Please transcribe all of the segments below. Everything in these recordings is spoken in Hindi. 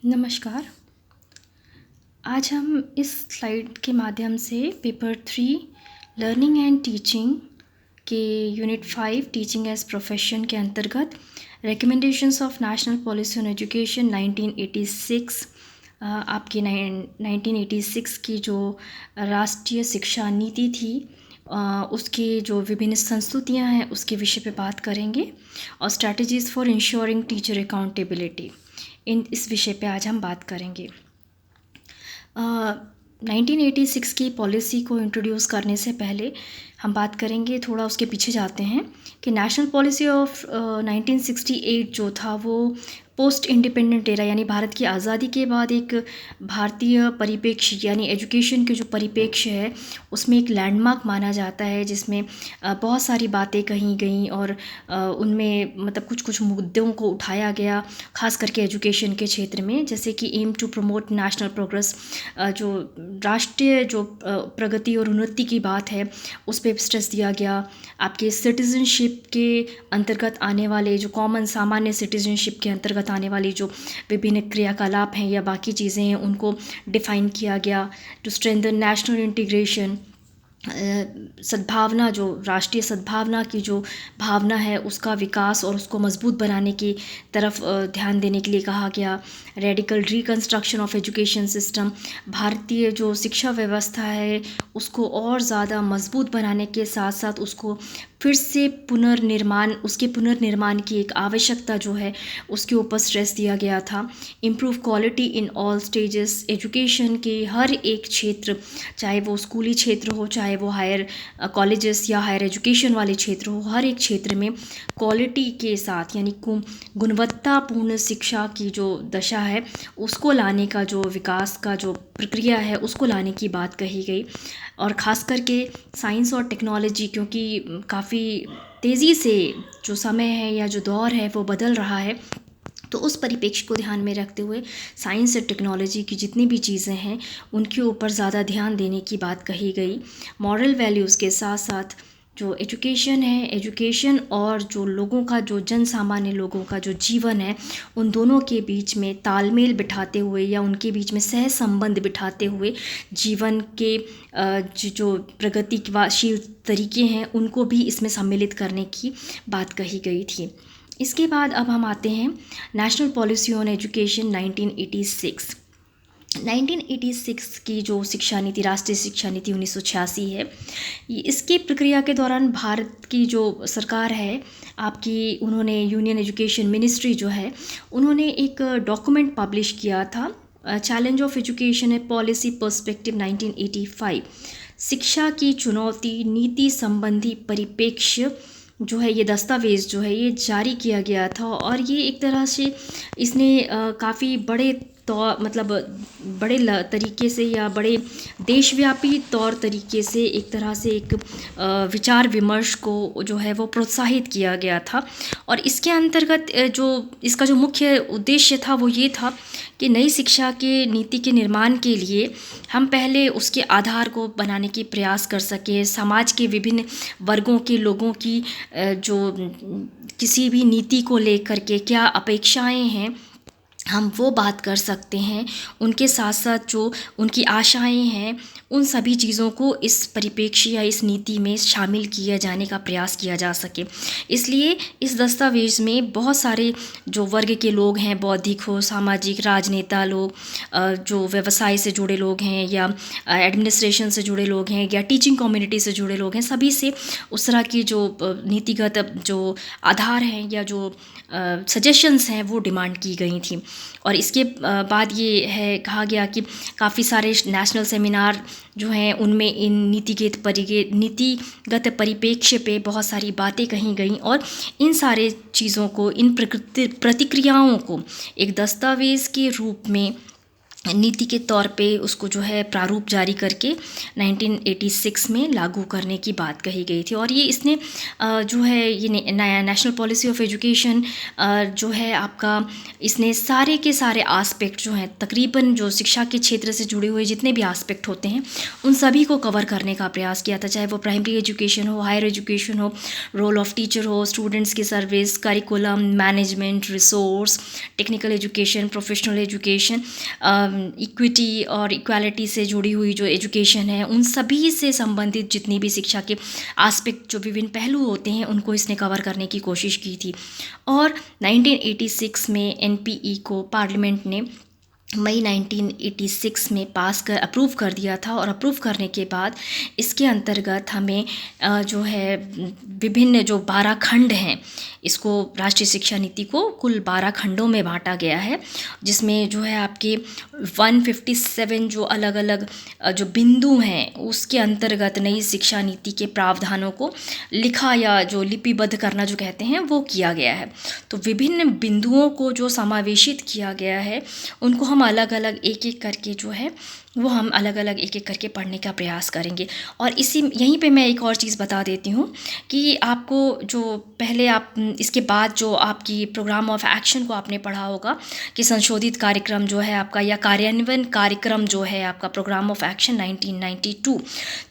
नमस्कार। आज हम इस स्लाइड के माध्यम से पेपर 3 लर्निंग एंड टीचिंग के यूनिट 5 टीचिंग एज प्रोफेशन के अंतर्गत recommendations of national policy on education 1986 आपकी 1986 की जो राष्ट्रीय शिक्षा नीति थी उसके जो विभिन्न संस्तुतियां हैं उसके विषय पे बात करेंगे और strategies for ensuring teacher accountability इस विषय पे आज हम बात करेंगे। 1986 की पॉलिसी को इंट्रोड्यूस करने से पहले हम बात करेंगे, थोड़ा उसके पीछे जाते हैं कि नेशनल पॉलिसी ऑफ 1968 जो था वो पोस्ट इंडिपेंडेंट एरा यानी भारत की आज़ादी के बाद एक भारतीय परिप्रेक्ष्य यानी एजुकेशन के जो परिप्रेक्ष्य है उसमें एक लैंडमार्क माना जाता है, जिसमें बहुत सारी बातें कही गई और उनमें मतलब कुछ कुछ मुद्दों को उठाया गया, खास करके एजुकेशन के क्षेत्र में, जैसे कि aim to promote national progress, जो राष्ट्रीय जो प्रगति और उन्नति की बात है उस पर स्ट्रेस दिया गया। आपके सिटीजनशिप के अंतर्गत आने वाले जो कॉमन सामान्य सिटीजनशिप के अंतर्गत आने वाली जो विभिन्न क्रियाकलाप हैं या बाकी चीज़ें हैं उनको डिफ़ाइन किया गया। टू स्ट्रेंथन नेशनल इंटीग्रेशन, सद्भावना, जो राष्ट्रीय सद्भावना की जो भावना है उसका विकास और उसको मजबूत बनाने की तरफ ध्यान देने के लिए कहा गया। Radical reconstruction of education system, भारतीय जो शिक्षा व्यवस्था है उसको और ज़्यादा मजबूत बनाने के साथ साथ उसको फिर से उसके पुनर्निर्माण की एक आवश्यकता जो है उसके ऊपर स्ट्रेस दिया गया था। Improve quality in all stages, education के हर एक क्षेत्र, चाहे वो स्कूली क्षेत्र हो, चाहे वो हायर कॉलेजेस या हायर एजुकेशन वाले क्षेत्र हो, हर एक क्षेत्र में क्वालिटी के साथ यानी गुणवत्तापूर्ण शिक्षा की जो दशा है उसको लाने का, जो विकास का जो प्रक्रिया है उसको लाने की बात कही गई। और ख़ास करके साइंस और टेक्नोलॉजी, क्योंकि काफ़ी तेज़ी से जो समय है या जो दौर है वो बदल रहा है, तो उस परिप्रेक्ष्य को ध्यान में रखते हुए साइंस और टेक्नोलॉजी की जितनी भी चीज़ें हैं उनके ऊपर ज़्यादा ध्यान देने की बात कही गई। मॉरल वैल्यूज़ के साथ साथ जो एजुकेशन है, एजुकेशन और जो लोगों का, जो जन सामान्य लोगों का जो जीवन है, उन दोनों के बीच में तालमेल बिठाते हुए या उनके बीच में सह संबंध बिठाते हुए जीवन के जो प्रगतिशील तरीके हैं उनको भी इसमें सम्मिलित करने की बात कही गई थी। इसके बाद अब हम आते हैं नेशनल पॉलिसी ऑन एजुकेशन 1986। 1986 की जो शिक्षा नीति, राष्ट्रीय शिक्षा नीति 1986 है, इसकी प्रक्रिया के दौरान भारत की जो सरकार है आपकी, उन्होंने यूनियन एजुकेशन मिनिस्ट्री जो है उन्होंने एक डॉक्यूमेंट पब्लिश किया था, challenge of education A policy perspective 1985, शिक्षा की चुनौती नीति संबंधी परिप्रेक्ष्य जो है, ये दस्तावेज़ जो है ये जारी किया गया था। और ये एक तरह से इसने काफ़ी बड़े मतलब बड़े तरीके से या बड़े देशव्यापी तौर तरीके से एक तरह से एक विचार विमर्श को जो है वो प्रोत्साहित किया गया था। और इसके अंतर्गत जो इसका जो मुख्य उद्देश्य था वो ये था कि नई शिक्षा के नीति के निर्माण के लिए हम पहले उसके आधार को बनाने की प्रयास कर सकें, समाज के विभिन्न वर्गों के लोगों की जो किसी भी नीति को लेकर के क्या अपेक्षाएं हैं हम वो बात कर सकते हैं, उनके साथ साथ जो उनकी आशाएं हैं उन सभी चीज़ों को इस परिप्रेक्ष्य या इस नीति में शामिल किया जाने का प्रयास किया जा सके। इसलिए इस दस्तावेज़ में बहुत सारे जो वर्ग के लोग हैं, बौद्धिक हो, सामाजिक, राजनेता लोग, जो व्यवसाय से जुड़े लोग हैं या एडमिनिस्ट्रेशन से जुड़े लोग हैं या टीचिंग कम्युनिटी से जुड़े लोग हैं, सभी से उस तरह की जो नीतिगत जो आधार हैं या जो सजेशंस हैं वो डिमांड की गई थी। और इसके बाद ये है कहा गया कि काफ़ी सारे नेशनल सेमिनार जो हैं उनमें इन नीतिगत परिप्रेक्ष्य पे बहुत सारी बातें कही गई और इन सारे चीज़ों को, इन प्रतिक्रियाओं को एक दस्तावेज़ के रूप में नीति के तौर पे उसको जो है प्रारूप जारी करके 1986 में लागू करने की बात कही गई थी। और ये इसने जो है ये नया नेशनल पॉलिसी ऑफ एजुकेशन जो है आपका, इसने सारे के सारे आस्पेक्ट जो हैं, तकरीबन जो शिक्षा के क्षेत्र से जुड़े हुए जितने भी आस्पेक्ट होते हैं उन सभी को कवर करने का प्रयास किया था, चाहे वो प्राइमरी एजुकेशन हो, हायर एजुकेशन हो, रोल ऑफ टीचर हो, स्टूडेंट्स की service, curriculum, management, resource, technical education, professional education, equity और इक्वालिटी से जुड़ी हुई जो एजुकेशन है, उन सभी से संबंधित जितनी भी शिक्षा के आस्पेक्ट, जो विभिन्न पहलू होते हैं, उनको इसने कवर करने की कोशिश की थी। और 1986 में एनपीई को पार्लियामेंट ने मई 1986 में अप्रूव कर दिया था। और अप्रूव करने के बाद इसके अंतर्गत हमें जो है विभिन्न जो 12 खंड हैं, इसको राष्ट्रीय शिक्षा नीति को कुल 12 खंडों में बांटा गया है, जिसमें जो है आपके 157 जो अलग अलग जो बिंदु हैं उसके अंतर्गत नई शिक्षा नीति के प्रावधानों को लिखा या जो लिपिबद्ध करना जो कहते हैं वो किया गया है। तो विभिन्न बिंदुओं को जो समावेशित किया गया है उनको हम अलग अलग एक एक करके जो है वो हम अलग अलग एक एक करके पढ़ने का प्रयास करेंगे। और यहीं पे मैं एक और चीज़ बता देती हूँ कि आपको जो पहले आप इसके बाद जो आपकी प्रोग्राम ऑफ एक्शन को आपने पढ़ा होगा कि संशोधित कार्यक्रम जो है आपका या कार्यान्वयन कार्यक्रम जो है आपका प्रोग्राम ऑफ एक्शन 1992,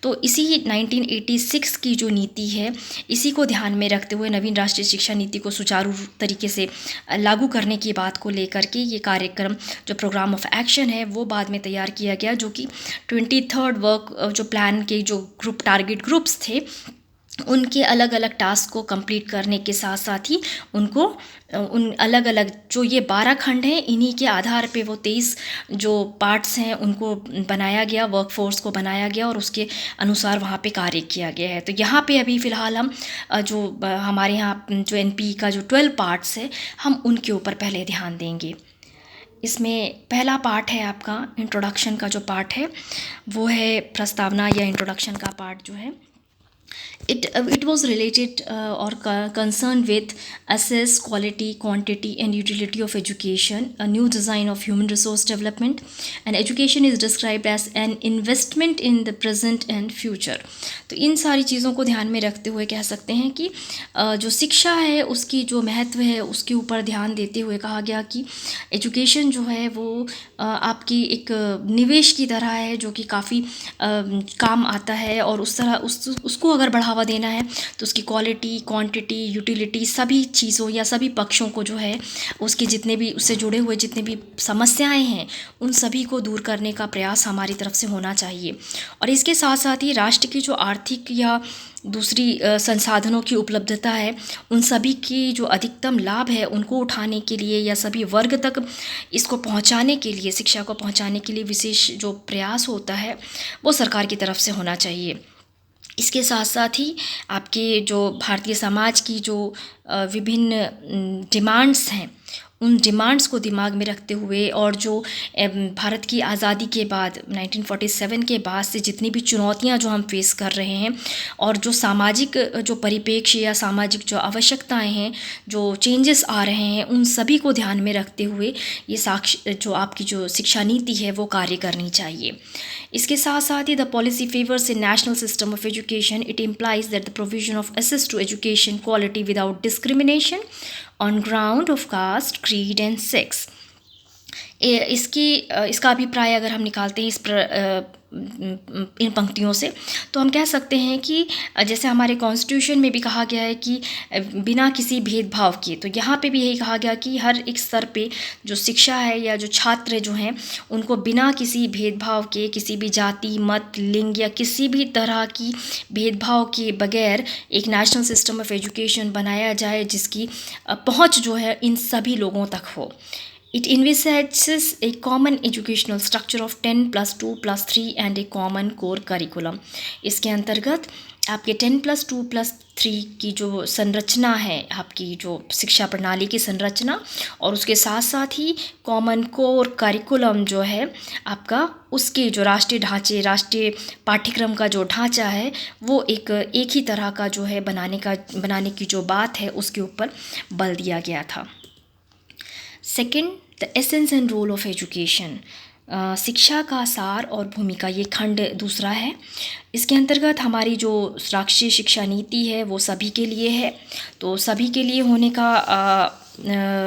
तो इसी 1986 की जो नीति है इसी को ध्यान में रखते हुए नवीन राष्ट्रीय शिक्षा नीति को सुचारू तरीके से लागू करने की बात को लेकर के ये कार्यक्रम जो प्रोग्राम ऑफ एक्शन है वो बाद में तैयार किया गया, जो कि 23rd वर्क जो प्लान के जो ग्रुप टारगेट ग्रुप्स थे उनके अलग अलग टास्क को कंप्लीट करने के साथ साथ ही उनको उन अलग अलग जो ये 12 खंड हैं इन्हीं के आधार पे वो 23 जो पार्ट्स हैं उनको बनाया गया, वर्कफोर्स को बनाया गया और उसके अनुसार वहाँ पे कार्य किया गया है। तो यहाँ पे अभी फ़िलहाल हम जो हमारे यहाँ जो एनपी का जो 12 पार्ट्स है हम उनके ऊपर पहले ध्यान देंगे। इसमें पहला पार्ट है आपका इंट्रोडक्शन का जो पार्ट है वो है प्रस्तावना या इंट्रोडक्शन का पार्ट जो है it was related or concerned with assess quality, quantity and utility of education, a new design of human resource development, and education is described as an investment in the present and future। तो इन सारी चीज़ों को ध्यान में रखते हुए कह सकते हैं कि जो शिक्षा है उसकी जो महत्व है उसके ऊपर ध्यान देते हुए कहा गया कि एजुकेशन जो है वो आपकी एक निवेश की तरह है जो कि काफ़ी काम आता है, और उस तरह उसको अगर बढ़ावा देना है तो उसकी क्वालिटी, क्वांटिटी, यूटिलिटी सभी चीज़ों या सभी पक्षों को जो है उसके जितने भी उससे जुड़े हुए जितने भी समस्याएं हैं उन सभी को दूर करने का प्रयास हमारी तरफ से होना चाहिए। और इसके साथ साथ ही राष्ट्र की जो आर्थिक या दूसरी संसाधनों की उपलब्धता है उन सभी की जो अधिकतम लाभ है उनको उठाने के लिए या सभी वर्ग तक इसको पहुंचाने के लिए, शिक्षा को पहुंचाने के लिए विशेष जो प्रयास होता है वो सरकार की तरफ से होना चाहिए। इसके साथ साथ ही आपके जो भारतीय समाज की जो विभिन्न डिमांड्स हैं उन डिमांड्स को दिमाग में रखते हुए और जो भारत की आज़ादी के बाद 1947 के बाद से जितनी भी चुनौतियां जो हम फेस कर रहे हैं और जो सामाजिक जो परिप्रेक्ष्य या सामाजिक जो आवश्यकताएं हैं, जो चेंजेस आ रहे हैं, उन सभी को ध्यान में रखते हुए ये जो आपकी जो शिक्षा नीति है वो कार्य करनी चाहिए। इसके साथ साथ ही the policy favours in national system of education, it implies that the provision of access to education quality without discrimination on ground of caste, creed and sex. इसका अभिप्राय अगर हम निकालते हैं इन पंक्तियों से तो हम कह सकते हैं कि जैसे हमारे कॉन्स्टिट्यूशन में भी कहा गया है कि बिना किसी भेदभाव के, तो यहाँ पे भी यही कहा गया कि हर एक स्तर पे जो शिक्षा है या जो छात्र जो हैं उनको बिना किसी भेदभाव के, किसी भी जाति, मत, लिंग या किसी भी तरह की भेदभाव के बगैर एक नेशनल सिस्टम ऑफ एजुकेशन बनाया जाए जिसकी पहुँच जो है इन सभी लोगों तक हो। It envisages a common educational structure of 10+2+3 and a common core curriculum। इसके अंतर्गत आपके 10+2+3 की जो संरचना है, आपकी जो शिक्षा प्रणाली की संरचना, और उसके साथ साथ ही कॉमन कोर करिकुलम जो है आपका, उसके जो राष्ट्रीय ढांचे, राष्ट्रीय पाठ्यक्रम का जो ढांचा है वो एक ही तरह का जो है बनाने की जो बात है उसके ऊपर बल दिया गया था। Second, the essence and role of education. शिक्षा का सार और भूमिका, ये खंड दूसरा है। इसके अंतर्गत हमारी जो राष्ट्रीय शिक्षा नीति है वो सभी के लिए है। तो सभी के लिए होने का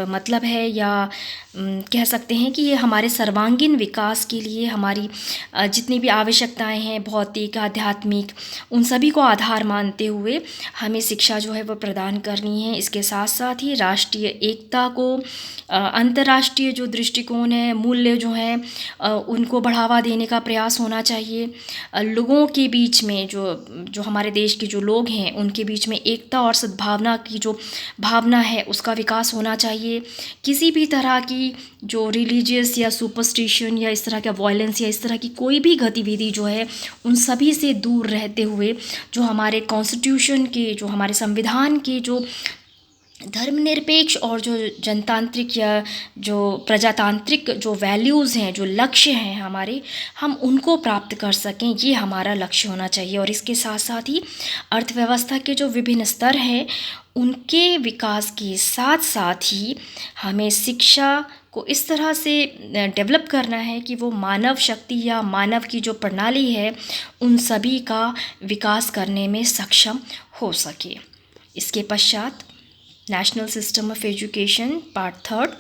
मतलब है या कह सकते हैं कि ये हमारे सर्वांगीण विकास के लिए हमारी जितनी भी आवश्यकताएं हैं भौतिक आध्यात्मिक, उन सभी को आधार मानते हुए हमें शिक्षा जो है वो प्रदान करनी है। इसके साथ साथ ही राष्ट्रीय एकता को, अंतर्राष्ट्रीय जो दृष्टिकोण है, मूल्य जो हैं उनको बढ़ावा देने का प्रयास होना चाहिए। लोगों के बीच में जो हमारे देश के जो लोग हैं उनके बीच में एकता और सद्भावना की जो भावना है उसका विकास होना चाहिए। किसी भी तरह की जो रिलीजियस या सुपरस्टिशन या इस तरह का वॉयलेंस या इस तरह की कोई भी गतिविधि जो है उन सभी से दूर रहते हुए जो हमारे कॉन्स्टिट्यूशन के, जो हमारे संविधान के जो धर्मनिरपेक्ष और जो जनतांत्रिक या जो प्रजातांत्रिक जो वैल्यूज़ हैं, जो लक्ष्य हैं हमारे, हम उनको प्राप्त कर सकें, ये हमारा लक्ष्य होना चाहिए। और इसके साथ साथ ही अर्थव्यवस्था के जो विभिन्न स्तर हैं उनके विकास के साथ साथ ही हमें शिक्षा को इस तरह से डेवलप करना है कि वो मानव शक्ति या मानव की जो प्रणाली है उन सभी का विकास करने में सक्षम हो सके। इसके पश्चात national system of education part third,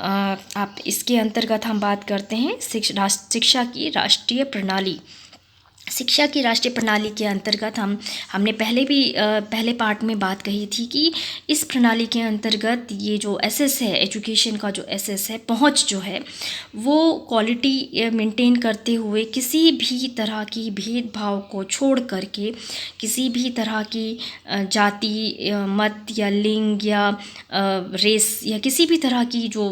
आप इसके अंतर्गत हम बात करते हैं शिक्षा की राष्ट्रीय प्रणाली। शिक्षा की राष्ट्रीय प्रणाली के अंतर्गत हमने पहले पार्ट में बात कही थी कि इस प्रणाली के अंतर्गत ये जो एसएस है, एजुकेशन का जो एसएस है, पहुंच जो है वो क्वालिटी मेंटेन करते हुए किसी भी तरह की भेदभाव को छोड़ करके, किसी भी तरह की जाति मत या लिंग या रेस या किसी भी तरह की जो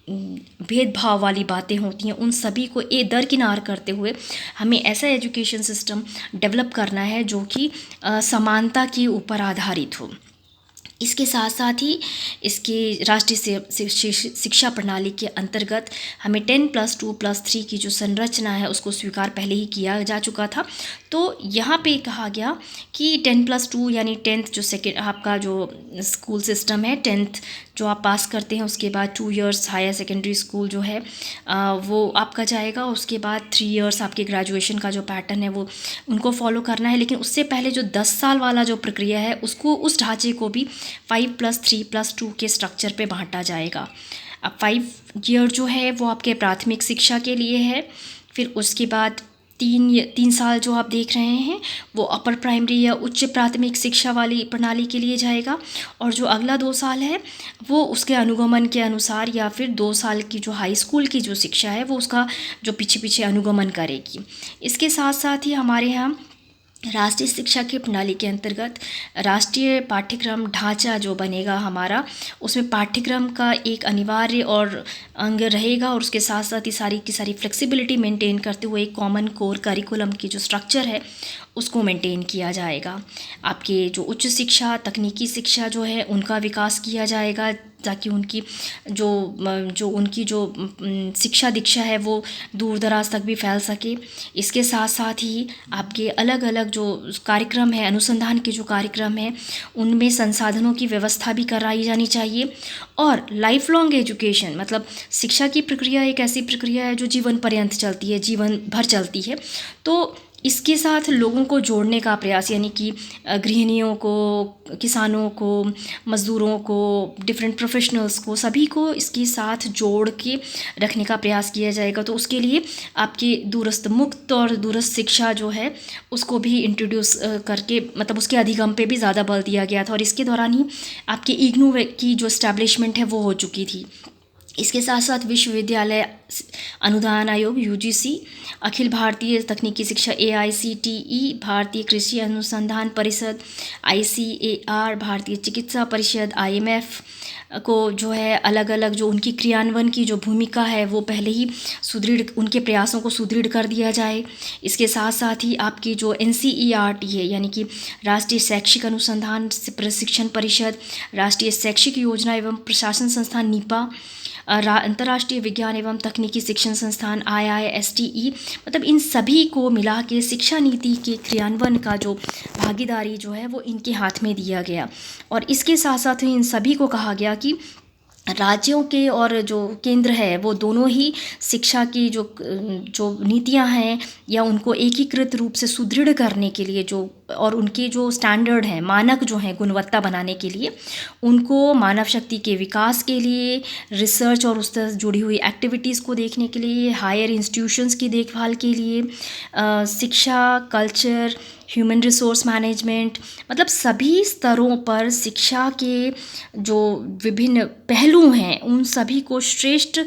भेदभाव वाली बातें होती हैं उन सभी को दरकिनार करते हुए हमें ऐसा एजुकेशन सिस्टम डेवलप करना है जो कि समानता के ऊपर आधारित हो। इसके साथ साथ ही इसकी राष्ट्रीय शिक्षा प्रणाली के अंतर्गत हमें 10+2+3 की जो संरचना है उसको स्वीकार पहले ही किया जा चुका था। तो यहाँ पे कहा गया कि 10+2 यानी 10th जो सेकेंड आपका जो स्कूल सिस्टम है, 10th जो आप पास करते हैं उसके बाद 2 इयर्स हायर सेकेंडरी स्कूल जो है वो आपका जाएगा। उसके बाद 3 इयर्स आपके ग्रेजुएशन का जो पैटर्न है वो उनको फॉलो करना है। लेकिन उससे पहले जो 10 साल वाला जो प्रक्रिया है उसको, उस ढांचे को भी 5+3+2 के स्ट्रक्चर पे बांटा जाएगा। अब 5 ईयर जो है वो आपके प्राथमिक शिक्षा के लिए है। फिर उसके बाद 3 साल जो आप देख रहे हैं वो अपर प्राइमरी या उच्च प्राथमिक शिक्षा वाली प्रणाली के लिए जाएगा। और जो अगला 2 साल है वो उसके अनुगमन के अनुसार या फिर 2 साल की जो हाई स्कूल की जो शिक्षा है वो उसका जो पीछे अनुगमन करेगी। इसके साथ साथ ही हमारे यहाँ राष्ट्रीय शिक्षा की प्रणाली के अंतर्गत राष्ट्रीय पाठ्यक्रम ढांचा जो बनेगा हमारा, उसमें पाठ्यक्रम का एक अनिवार्य और अंग रहेगा और उसके साथ साथ ही सारी की सारी फ्लेक्सिबिलिटी मेंटेन करते हुए एक कॉमन कोर करिकुलम की जो स्ट्रक्चर है उसको मेंटेन किया जाएगा। आपके जो उच्च शिक्षा, तकनीकी शिक्षा जो है उनका विकास किया जाएगा ताकि उनकी जो शिक्षा दीक्षा है वो दूर दराज तक भी फैल सके। इसके साथ साथ ही आपके अलग अलग जो कार्यक्रम है, अनुसंधान के जो कार्यक्रम हैं उनमें संसाधनों की व्यवस्था भी कराई जानी चाहिए। और लाइफ लॉन्ग एजुकेशन मतलब शिक्षा की प्रक्रिया एक ऐसी प्रक्रिया है जो जीवन पर्यंत चलती है, जीवन भर चलती है। तो इसके साथ लोगों को जोड़ने का प्रयास, यानी कि गृहिणियों को, किसानों को, मज़दूरों को, डिफरेंट प्रोफेशनल्स को, सभी को इसके साथ जोड़ के रखने का प्रयास किया जाएगा। तो उसके लिए आपकी दूरस्थ मुक्त और दूरस्थ शिक्षा जो है उसको भी इंट्रोड्यूस करके मतलब उसके अधिगम पे भी ज़्यादा बल दिया गया था। और इसके दौरान ही आपके इग्नू की जो एस्टैब्लिशमेंट है वो हो चुकी थी। इसके साथ साथ विश्वविद्यालय अनुदान आयोग UGC, अखिल भारतीय तकनीकी शिक्षा AICTE, भारतीय कृषि अनुसंधान परिषद ICAR, भारतीय चिकित्सा परिषद IMF को जो है अलग अलग जो उनकी क्रियान्वयन की जो भूमिका है वो पहले ही उनके प्रयासों को सुदृढ़ कर दिया जाए। इसके साथ साथ ही आपकी जो NCERT है यानी कि राष्ट्रीय शैक्षिक अनुसंधान प्रशिक्षण परिषद, राष्ट्रीय शैक्षिक योजना एवं प्रशासन संस्थान NIPA, अंतर्राष्ट्रीय विज्ञान एवं तकनीकी शिक्षण संस्थान IISTE, मतलब इन सभी को मिला के शिक्षा नीति के क्रियान्वयन का जो भागीदारी जो है वो इनके हाथ में दिया गया। और इसके साथ साथ इन सभी को कहा गया कि राज्यों के और जो केंद्र है वो दोनों ही शिक्षा की जो नीतियां हैं या उनको एकीकृत रूप से सुदृढ़ करने के लिए जो और उनके जो स्टैंडर्ड हैं, मानक जो हैं गुणवत्ता बनाने के लिए, उनको मानव शक्ति के विकास के लिए, रिसर्च और उससे जुड़ी हुई एक्टिविटीज़ को देखने के लिए, हायर इंस्टीट्यूशंस की देखभाल के लिए, शिक्षा, कल्चर, ह्यूमन रिसोर्स मैनेजमेंट, मतलब सभी स्तरों पर शिक्षा के जो विभिन्न पहलू हैं उन सभी को श्रेष्ठ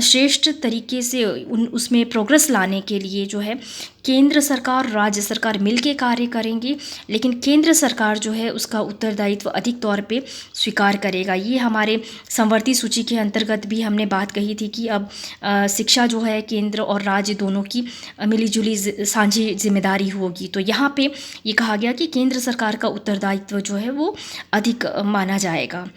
श्रेष्ठ तरीके से उन उसमें प्रोग्रेस लाने के लिए जो है केंद्र सरकार और राज्य सरकार मिलके कार्य करेंगी, लेकिन केंद्र सरकार जो है उसका उत्तरदायित्व अधिक तौर पे स्वीकार करेगा। ये हमारे समवर्ती सूची के अंतर्गत भी हमने बात कही थी कि अब शिक्षा जो है केंद्र और राज्य दोनों की मिलीजुली साझी जिम्मेदारी होगी। तो यहाँ पे ये कहा गया कि केंद्र सरकार का उत्तरदायित्व जो है वो अधिक माना जाएगा।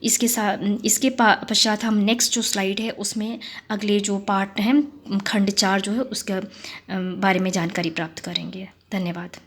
इसके पश्चात हम नेक्स्ट जो स्लाइड है उसमें अगले जो पार्ट हैं खंड 4 जो है उसके बारे में जानकारी प्राप्त करेंगे। धन्यवाद।